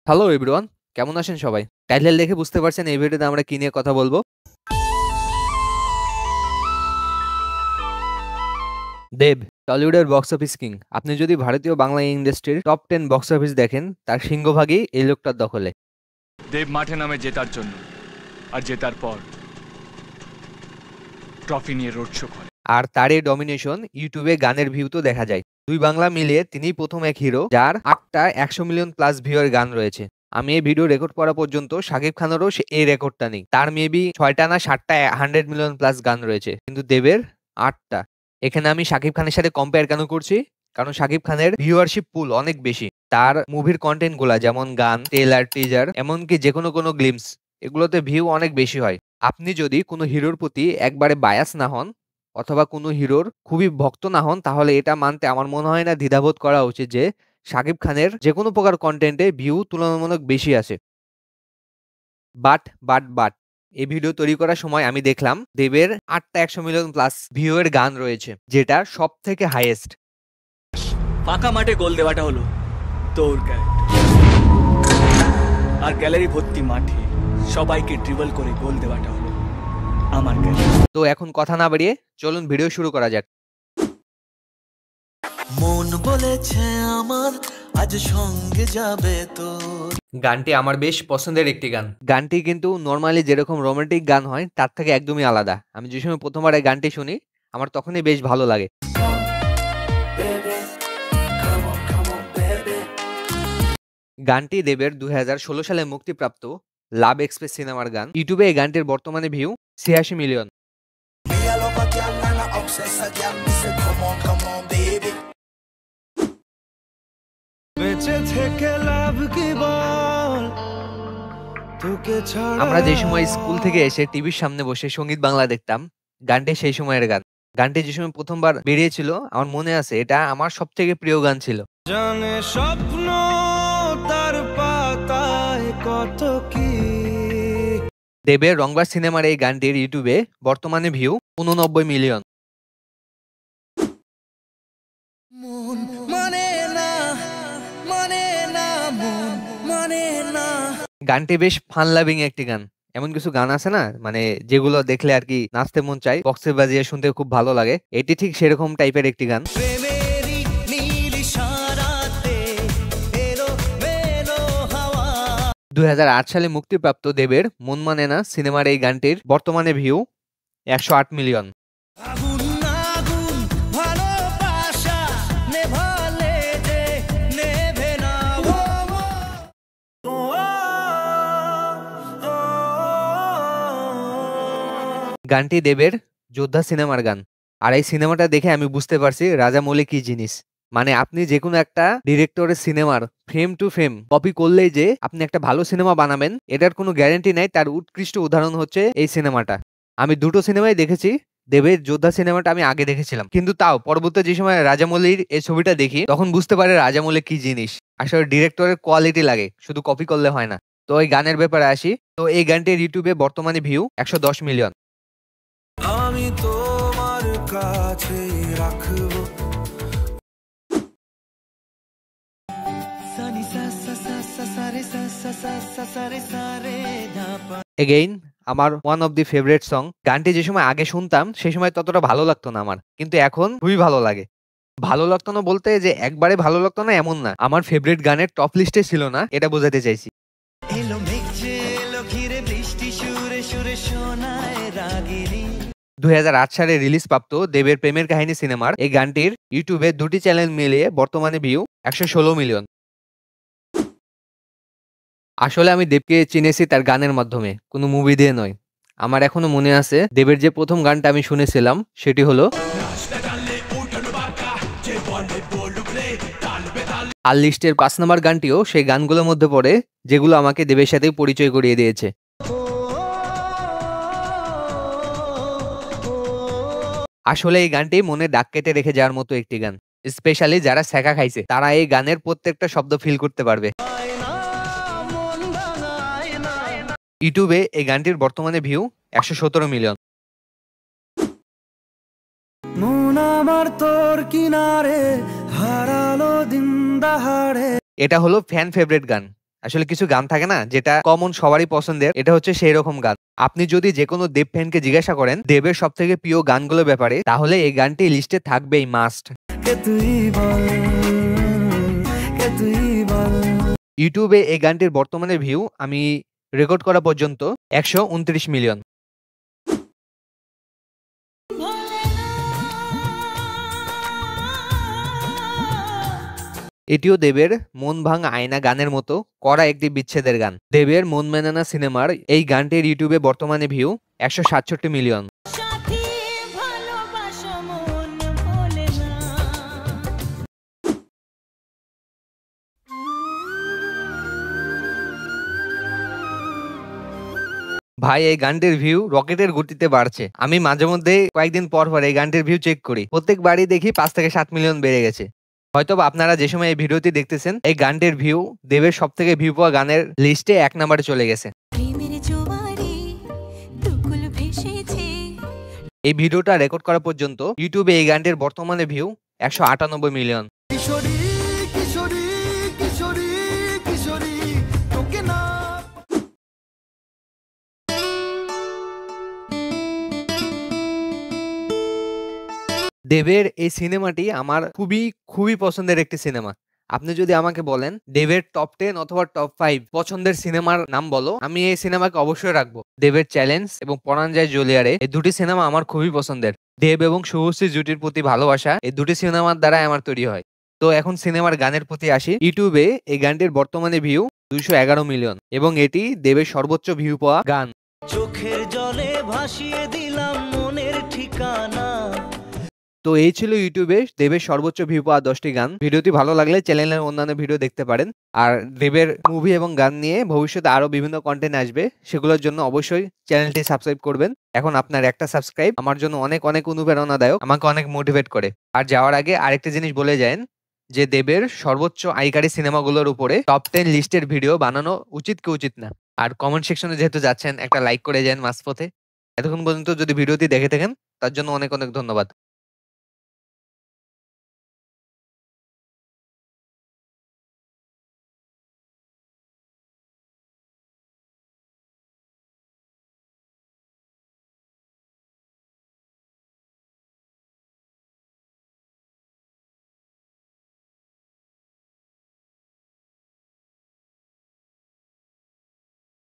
Hello everyone, কেমন আছেন সবাই? টাইটেল দেখে বুঝতে পারছেন এই ভিডিওতে আমরা কি নিয়ে কথা বলবো। দেব টলিউডের বক্স অফিস কিং। আপনি যদি ভারতীয় বাংলা ইন্ডাস্ট্রির টপ 10 বক্স অফিস দেখেন, তার সিংহভাগই এই লোকটার দখলে। দেব মাঠে নামে জেতার জন্য, আর জেতার পর ট্রফি নিয়ে রোড শো করে। আর তার এই ডমিনেশন ইউটিউবে গানের ভিউ তো দেখা যায়। দুই বাংলা মিলিয়ে তিনিই প্রথম এক হিরো যার 8টা 100 মিলিয়ন প্লাস ভিউয়ের গান রয়েছে। আমি এই ভিডিও রেকর্ড করা পর্যন্ত শাকিব খানেরও এই রেকর্ডটা নেই। তার মেবি 6টা না 7টা 100 মিলিয়ন প্লাস গান রয়েছে, কিন্তু দেবের 8টা। এখানে আমি শাকিব খানের সাথে কম্পেয়ার কেন করছি? কারণ শাকিব খানের ভিউয়ারশিপ পুল অনেক বেশি। তার মুভির কন্টেন্ট গুলা যেমন গান, ট্রেলার, টিজার, এমনকি যে কোনো গ্লিমস, এগুলোতে ভিউ অনেক বেশি হয়। আপনি যদি কোনো হিরোর প্রতি একবারে বায়াস না হন অথবা কোনো হিরোর খুবই ভক্ত না হন, তাহলে এটা মানতে আমার মনে হয় না দ্বিধাবোধ করা উচিত যে শাকিব খানের যে কোনো প্রকার কন্টেন্টে ভিউ তুলনামূলক বেশি আছে। বাট এই ভিডিও তৈরি করার সময় আমি দেখলাম দেবের 8টা 100 মিলিয়ন প্লাস ভিউ এর গান রয়েছে, যেটা সব থেকে হাইয়েস্ট। ফাঁকা মাঠে গোল দেওয়াটা হলো তোর ক্যারেক্টার, আর গ্যালারি ভর্তি মাঠে সবাইকে ড্রিবল করে গোল দেওয়াটা হলো আমার ক্যারেক্টার। তো এখন কথা না বাড়িয়ে চলুন ভিডিও শুরু করা যাক। মন বলেছে আমার আজ সঙ্গে যাবে তো। গানটি আমার বেশ পছন্দের একটি গান। গানটি কিন্তু নর্মালি যেরকম রোমান্টিক গান হয় তার থেকে একদমই আলাদা। আমি যে সময় প্রথমবার এই গানটি শুনি, আমার তখনই বেশ ভালো লাগে। গানটি দেবের 2016 সালে মুক্তিপ্রাপ্ত লাভ এক্সপ্রেস সিনেমার গান। ইউটিউবে এই গানটির বর্তমানে ভিউ 86 মিলিয়ন। আমরা যে সময় স্কুল থেকে এসে টিভির সামনে বসে সঙ্গীত বাংলা দেখতাম, গানটি সেই সময়ের গান। গানটি যে সময় প্রথমবার বেরিয়েছিল আমার মনে আছে, এটা আমার সবথেকে প্রিয় গান ছিল। জানে স্বপ্ন তার পাতায় কত কি। দেবের রংবাজ সিনেমার এই গানটির ইউটিউবে বর্তমানে ভিউ 89 মিলিয়ন। মন মানে না, মানে না, মন মানে না। গানটি বেশ ফান লাভিং একটি গান। এমন কিছু গান আছে না, মানে যেগুলো দেখলে আর কি নাচতে মন চায়, বক্সে বাজিয়ে শুনতে খুব ভালো লাগে। এটি ঠিক সেরকম টাইপের একটি গান। প্রেমেরই নীল ইশারাতে এলো মেলো হাওয়া। 2008 সালে মুক্তিপ্রাপ্ত দেবের মন মানে না সিনেমার এই গানটির বর্তমানে ভিউ 108 মিলিয়ন। আগুন আগুন ভালোবাসা নেভালে যে নেভে না। ও, ও, ও, ও। গানটি দেবের যোদ্ধা সিনেমার গান। আর এই সিনেমাটা দেখে আমি বুঝতে পারছি রাজামৌলি কি জিনিস। মানে আপনি যে কোনো একটা ডিরেক্টরের সিনেমার ফ্রেম টু ফ্রেম কপি করলেই যে আপনি একটা ভালো সিনেমা বানাবেন, এটার কোনো গ্যারান্টি নাই। তার উৎকৃষ্ট উদাহরণ হচ্ছে এই সিনেমাটা। আমি দুটো সিনেমাই দেখেছি। দেবের যোদ্ধা সিনেমাটা আমি আগে দেখেছিলাম, কিন্তু তাও পরবর্তী যে সময় রাজামৌলির এই ছবিটা দেখি, তখন বুঝতে পারে রাজামৌলি কি জিনিস। আসলে ডিরেক্টরের কোয়ালিটি লাগে, শুধু কপি করলে হয় না। তো এই গানের ব্যাপারে আসি। তো এই গানটির ইউটিউবে বর্তমানে ভিউ 110 মিলিয়ন। আমি তোমার কাছে রাখবো। এগেইন আমার one of the favourite song. গানটি যে সময় আগে শুনতাম সে সময় ততটা ভালো লাগতো না আমার, কিন্তু এখন খুবই ভালো লাগে। ভালো লাগতো না বলতে যে একবারে ভালো লাগতো না এমন না, আমার ফেভারিট গানের টপ লিস্টে ছিল না, এটা বোঝাতে চাইছি। এলো মেঘ যে এলো ঘিরে বৃষ্টি সুরে সুরে শোনায় রাগিনী। 2008 সালে রিলিজ প্রাপ্ত দেবের প্রেমের কাহিনী সিনেমার এই গানটির ইউটিউবে দুটি চ্যানেল মিলিয়ে বর্তমানে ভিউ 116 মিলিয়ন। আসলে আমি দেবকে চিনেছি তার গানের মাধ্যমে, কোনো মুভি দিয়ে নয়। আমার এখনো মনে আছে দেবের যে প্রথম গানটা আমি শুনেছিলাম সেটি হলো আর লিস্টের 5 নম্বর গানটিও সেই গানগুলোর মধ্যে পড়ে যেগুলো আমাকে দেবের সাথে পরিচয় করিয়ে দিয়েছে। আসলে এই গানটি মনে দাগ কেটে রেখে যাওয়ার মতো একটি গান। স্পেশালি যারা ছ্যাঁকা খাইছে তারা এই গানের প্রত্যেকটা শব্দ ফিল করতে পারবে। ইউটিউবে এই গানটির বর্তমানে ভিউ 117 মিলিয়ন। মন আমার তোর কিনারে হারালো দিন দাহাড়ে। এটা হলো ফ্যান ফেভারিট গান। আসলে কিছু গান থাকে না যেটা কমন সবারই পছন্দের, এটা হচ্ছে সেই রকম গান। আপনি যদি যে কোনো দেব ফ্যানকে জিজ্ঞাসা করেন দেবের সব থেকে প্রিয় গানগুলোর ব্যাপারে, তাহলে এই গানটি লিস্টে থাকবেই, মাস্ট। ইউটিউবে এই গানটির বর্তমানে ভিউ আমি রেকর্ড করা পর্যন্ত 129 মিলিয়ন। এটিও দেবের মন ভাঙা আয়না গানের মতো করা একটি বিচ্ছেদের গান। দেবের মন মেনানা সিনেমার এই গানটির ইউটিউবে বর্তমানে ভিউ 167 মিলিয়ন। ভাই এই গানটির ভিউ রকেটের গতিতে বাড়ছে। আমি মাঝে মধ্যে কয়েকদিন পর পর এই গানটির ভিউ চেক করি, প্রত্যেকবারই দেখি 5 থেকে 7 মিলিয়ন বেড়ে গেছে। হয়তোবা আপনারা যে সময় এই ভিডিওটি দেখতেছেন এই গানটির ভিউ দেবের সব থেকে ভিউ পাওয়া গানের লিস্টে 1 নম্বরে চলে গেছে। এই ভিডিওটা রেকর্ড করা পর্যন্ত ইউটিউবে এই গানটির বর্তমানে ভিউ 198 মিলিয়ন। দেবের এই সিনেমাটি আমার খুবই পছন্দের একটি সিনেমা। আপনি যদি আমাকে বলেন দেবের টপ 10 অথবা টপ 5 পছন্দের সিনেমার নাম বলো, আমি এই সিনেমাকে অবশ্যই রাখবো। দেবের চ্যালেঞ্জ এবং পরাণ যায় জ্বলিয়ারে, এই দুটি সিনেমা আমার খুবই পছন্দের। দেব এবং শুভশ্রী জুটির প্রতি ভালোবাসা এই দুটি সিনেমার দ্বারাই আমার তৈরি হয়। তো এখন সিনেমার গানের প্রতি আসি। ইউটিউবে এই গানটির বর্তমানে ভিউ 211 মিলিয়ন এবং এটি দেবের সর্বোচ্চ ভিউ পাওয়া গান। চোখের জলে ভাসিয়ে দিলাম মনের ঠিকানা। তো এই ছিল ইউটিউবে দেবের সর্বোচ্চ ভিউ পাওয়া 10টি গান। ভিডিওটি ভালো লাগলে চ্যানেলের অন্যান্য ভিডিও দেখতে পারেন। আর দেবের মুভি এবং গান নিয়ে ভবিষ্যতে আরো বিভিন্ন কন্টেন্ট আসবে, সেগুলোর জন্য অবশ্যই চ্যানেলটি সাবস্ক্রাইব করবেন। এখন আপনার একটা সাবস্ক্রাইব আমার জন্য অনেক অনুপ্রেরণাদায়ক, আমাকে অনেক মোটিভেট করে। আর যাওয়ার আগে আরেকটা জিনিস বলে যান যে দেবের সর্বোচ্চ আয়কারী সিনেমাগুলোর উপরে টপ 10 লিস্টের ভিডিও বানানো উচিত কি উচিত না। আর কমেন্ট সেকশনে যেহেতু যাচ্ছেন একটা লাইক করে যান মাঝপথে। এতক্ষণ পর্যন্ত যদি ভিডিওটি দেখে থাকেন তার জন্য অনেক ধন্যবাদ।